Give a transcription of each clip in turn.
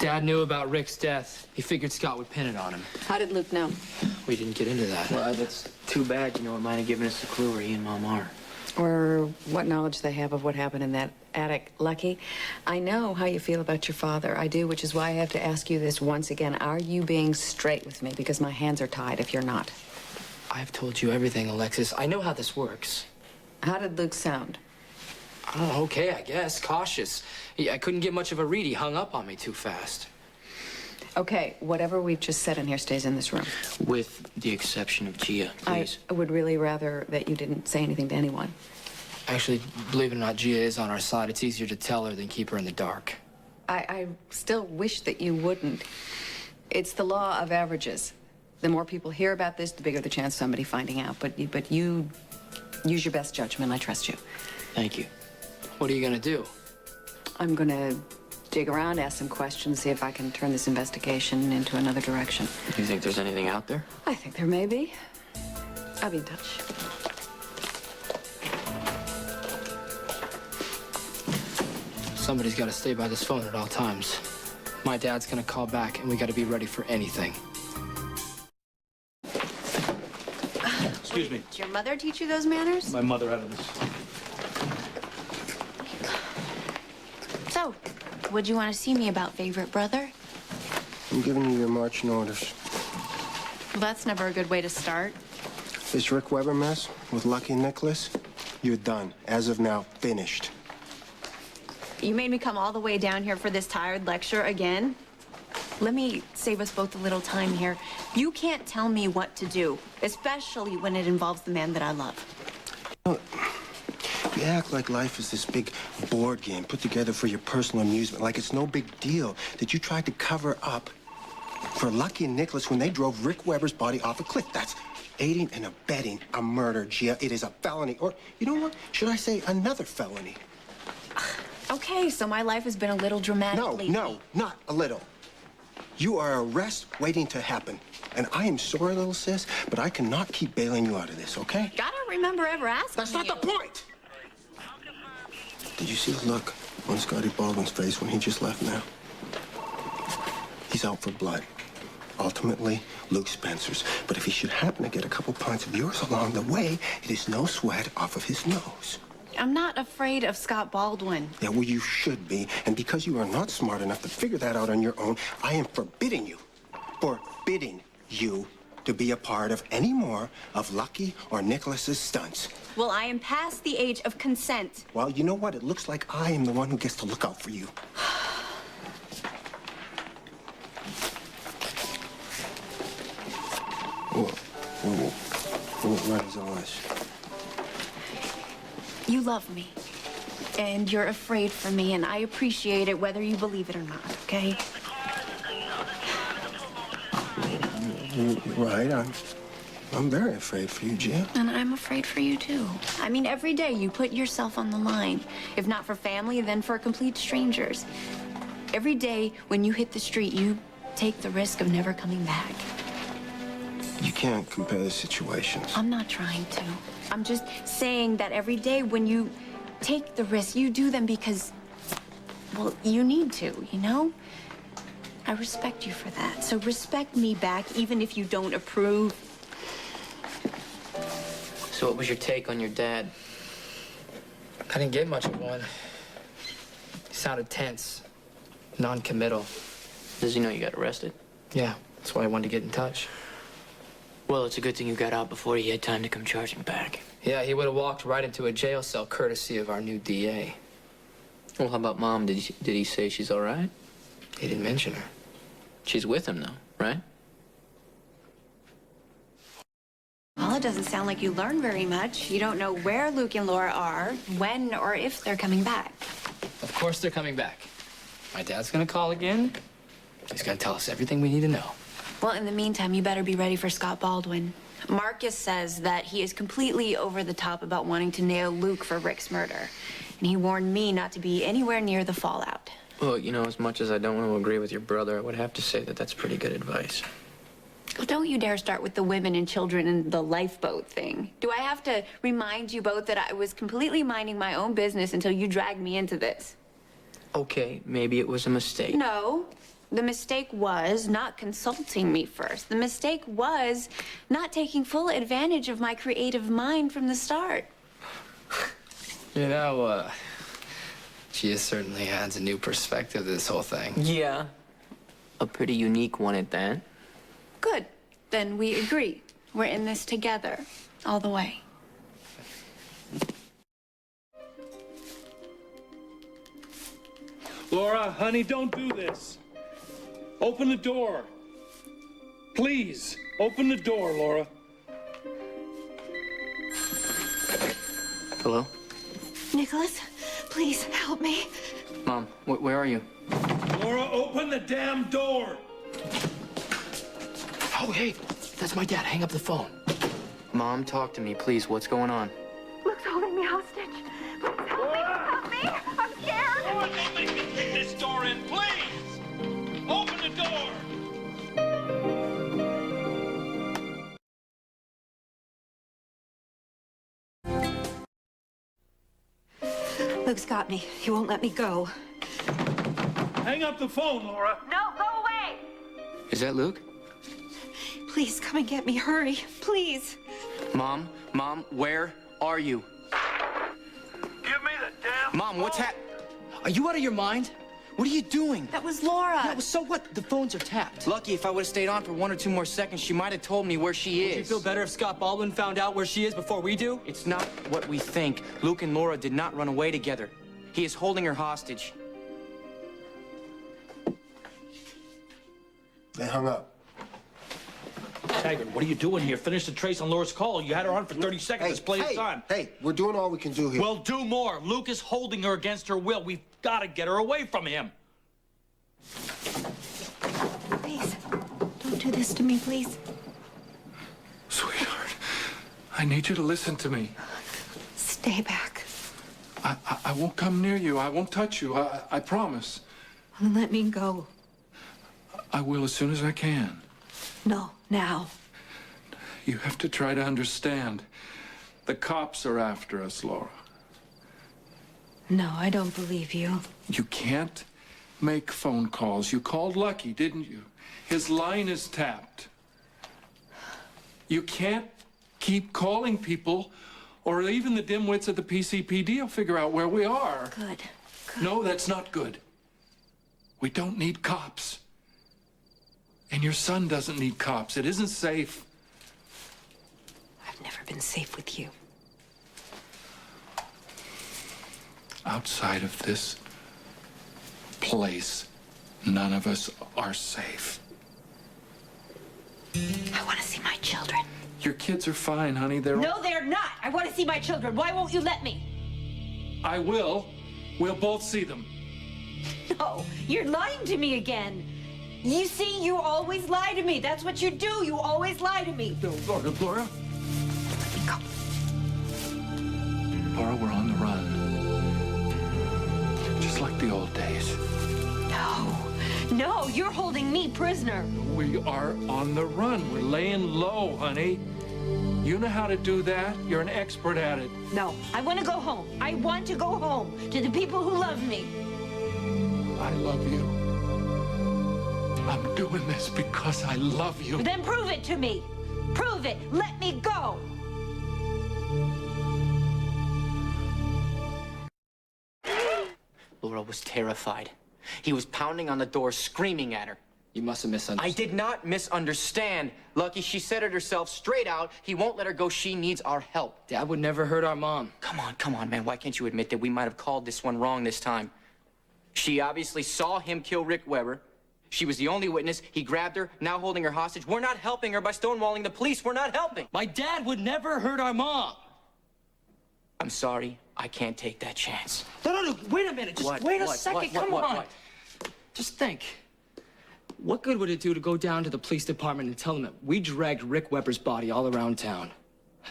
Dad knew about Rick's death. He figured Scott would pin it on him. How did Luke know? We didn't get into that. Well, that's too bad. You know, it might have given us a clue where he and Mom are. Or what knowledge they have of what happened in that attic. Lucky, I know how you feel about your father. I do, which is why I have to ask you this once again. Are you being straight with me? Because my hands are tied if you're not. I've told you everything, Alexis. I know how this works. How did Luke sound? I don't know, okay, I guess. Cautious. I couldn't get much of a read. He hung up on me too fast. Okay, whatever we've just said in here stays in this room. With the exception of Gia, please. I would really rather that you didn't say anything to anyone. Actually, believe it or not, Gia is on our side. It's easier to tell her than keep her in the dark. I still wish that you wouldn't. It's the law of averages. The more people hear about this, the bigger the chance of somebody finding out. But you use your best judgment. I trust you. Thank you. What are you gonna do? I'm gonna dig around, ask some questions, see if I can turn this investigation into another direction. Do you think there's anything out there? I think there may be. I'll be in touch. Somebody's gotta stay by this phone at all times. My dad's gonna call back, and we gotta be ready for anything. Excuse me. Did your mother teach you those manners? My mother had this. So, what'd you want to see me about, favorite brother? I'm giving you your marching orders. Well, that's never a good way to start. This Rick Weber mess with Lucky and Nikolas, you're done. As of now, finished. You made me come all the way down here for this tired lecture again. Let me save us both a little time here. You can't tell me what to do, especially when it involves the man that I love. You act like life is this big board game put together for your personal amusement, like it's no big deal that you tried to cover up for Lucky and Nikolas when they drove Rick Weber's body off a cliff. That's aiding and abetting a murder, Gia. It is a felony, or, you know what? Should I say another felony? Okay, so my life has been a little dramatic lately. No, not a little. You are a arrest waiting to happen. And I am sorry, little sis, but I cannot keep bailing you out of this, okay? I don't remember ever asking That's not you. the point! Did you see the look on Scotty Baldwin's face when he just left now? He's out for blood. Ultimately, Luke Spencer's. But if he should happen to get a couple pints of yours along the way, it is no sweat off of his nose. I'm not afraid of Scott Baldwin. Yeah, well, you should be. And because you are not smart enough to figure that out on your own, I am forbidding you to be a part of any more of Lucky or Nikolas's stunts. Well, I am past the age of consent. Well, you know what? It looks like I am the one who gets to look out for you. What is all this? You love me, and you're afraid for me, and I appreciate it whether you believe it or not, okay? Right, I'm very afraid for you, Gia. And I'm afraid for you, too. I mean, every day you put yourself on the line. If not for family, then for complete strangers. Every day when you hit the street, you take the risk of never coming back. You can't compare the situations. I'm not trying to. I'm just saying that every day when you take the risk, you do them because, well, you need to, you know? I respect you for that. So respect me back, even if you don't approve. So what was your take on your dad? I didn't get much of one. He sounded tense, non-committal. Does he know you got arrested? Yeah, that's why I wanted to get in touch. Well, it's a good thing you got out before he had time to come charging back. Yeah, he would have walked right into a jail cell courtesy of our new DA. Well, how about Mom? Did he say she's all right? He didn't mention her. She's with him, though, right? Well, it doesn't sound like you learn very much. You don't know where Luke and Laura are, when or if they're coming back. Of course they're coming back. My dad's gonna call again. He's gonna tell us everything we need to know. Well, in the meantime, you better be ready for Scott Baldwin. Marcus says that he is completely over the top about wanting to nail Luke for Rick's murder. And he warned me not to be anywhere near the fallout. Well, you know, as much as I don't want to agree with your brother, I would have to say that that's pretty good advice. Well, don't you dare start with the women and children and the lifeboat thing. Do I have to remind you both that I was completely minding my own business until you dragged me into this? Okay, maybe it was a mistake. No. The mistake was not consulting me first. The mistake was not taking full advantage of my creative mind from the start. You know, Gia certainly adds a new perspective to this whole thing. Yeah. A pretty unique one at that. Good. Then we agree. We're in this together, all the way. Laura, honey, don't do this. Open the door. Please, open the door, Laura. Hello? Nicholas, please help me. Mom, where are you? Laura, open the damn door. Oh, hey, that's my dad. Hang up the phone. Mom, talk to me, please. What's going on? Luke's holding me hostage. Please help me. Help me. I'm scared. Laura, don't make me kick this door in, please. Open the door. Luke's got me. He won't let me go. Hang up the phone, Laura. No, go away. Is that Luke? Please, come and get me. Hurry. Please. Mom, where are you? Give me the damn Mom, what's phone. Are you out of your mind? What are you doing? That was Laura. Yeah, well, so what? The phones are tapped. Lucky if I would have stayed on for 1 or 2 more seconds, she might have told me where she is. Would you feel better if Scott Baldwin found out where she is before we do? It's not what we think. Luke and Laura did not run away together. He is holding her hostage. They hung up. Taggart, what are you doing here? Finish the trace on Laura's call. You had her on for 30 seconds. There's plenty of time. Hey, we're doing all we can do here. Well, do more. Luke is holding her against her will. We've got to get her away from him. Please, don't do this to me, please. Sweetheart, I need you to listen to me. Stay back. I won't come near you. I won't touch you. I promise. Let me go. I will as soon as I can. No, now. You have to try to understand. The cops are after us, Laura. No, I don't believe you. You can't make phone calls. You called Lucky, didn't you? His line is tapped. You can't keep calling people, or even the dimwits at the PCPD will figure out where we are. Good. No, that's not good. We don't need cops. And your son doesn't need cops. It isn't safe. I've never been safe with you. Outside of this place, none of us are safe. I want to see my children. Your kids are fine, honey. They're... No, they're not. I want to see my children. Why won't you let me? I will. We'll both see them. No, you're lying to me again. You see, you always lie to me. That's what you do. You always lie to me. No, Laura. Let me go. Laura, we're on the run. Just like the old days. No, you're holding me prisoner. We are on the run. We're laying low, honey. You know how to do that. You're an expert at it. No, I want to go home. I want to go home to the people who love me. I love you. I'm doing this because I love you. Then prove it to me. Prove it. Let me go. Laura was terrified. He was pounding on the door, screaming at her. You must have misunderstood. I did not misunderstand. Lucky, she said it herself straight out. He won't let her go. She needs our help. Dad would never hurt our mom. Come on, man. Why can't you admit that we might have called this one wrong this time? She obviously saw him kill Rick Weber. She was the only witness. He grabbed her, now holding her hostage. We're not helping her by stonewalling the police. We're not helping. My dad would never hurt our mom. I'm sorry. I can't take that chance. No. Wait a minute. Just wait a second. Come on. What? Just think. What good would it do to go down to the police department and tell them that we dragged Rick Weber's body all around town?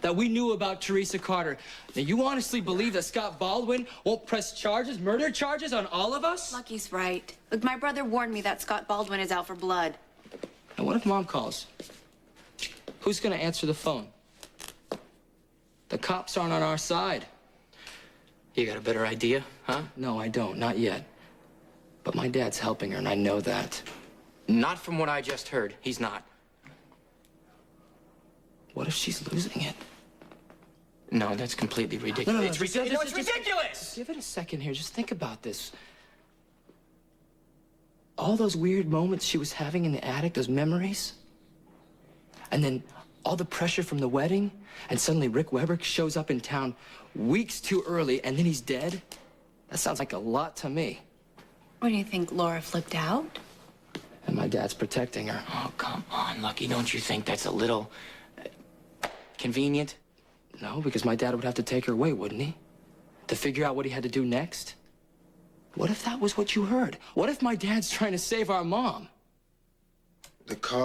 That we knew about Teresa Carter? Now, you honestly believe that Scott Baldwin won't press murder charges on all of us? Lucky's right. Look, my brother warned me that Scott Baldwin is out for blood. And what if Mom calls? Who's gonna answer the phone? The cops aren't on our side. You got a better idea, huh? No, I don't. Not yet. But my dad's helping her, and I know that. Not from what I just heard. He's not. What if she's losing it? No, that's completely ridiculous. No, It's ridiculous. Just give it a second here. Just think about this. All those weird moments she was having in the attic, those memories. And then all the pressure from the wedding, and suddenly Rick Weber shows up in town weeks too early, and then he's dead? That sounds like a lot to me. What do you think, Laura flipped out? And my dad's protecting her. Oh, come on, Lucky. Don't you think that's a little convenient? No, because my dad would have to take her away, wouldn't he? To figure out what he had to do next? What if that was what you heard? What if my dad's trying to save our mom? The car.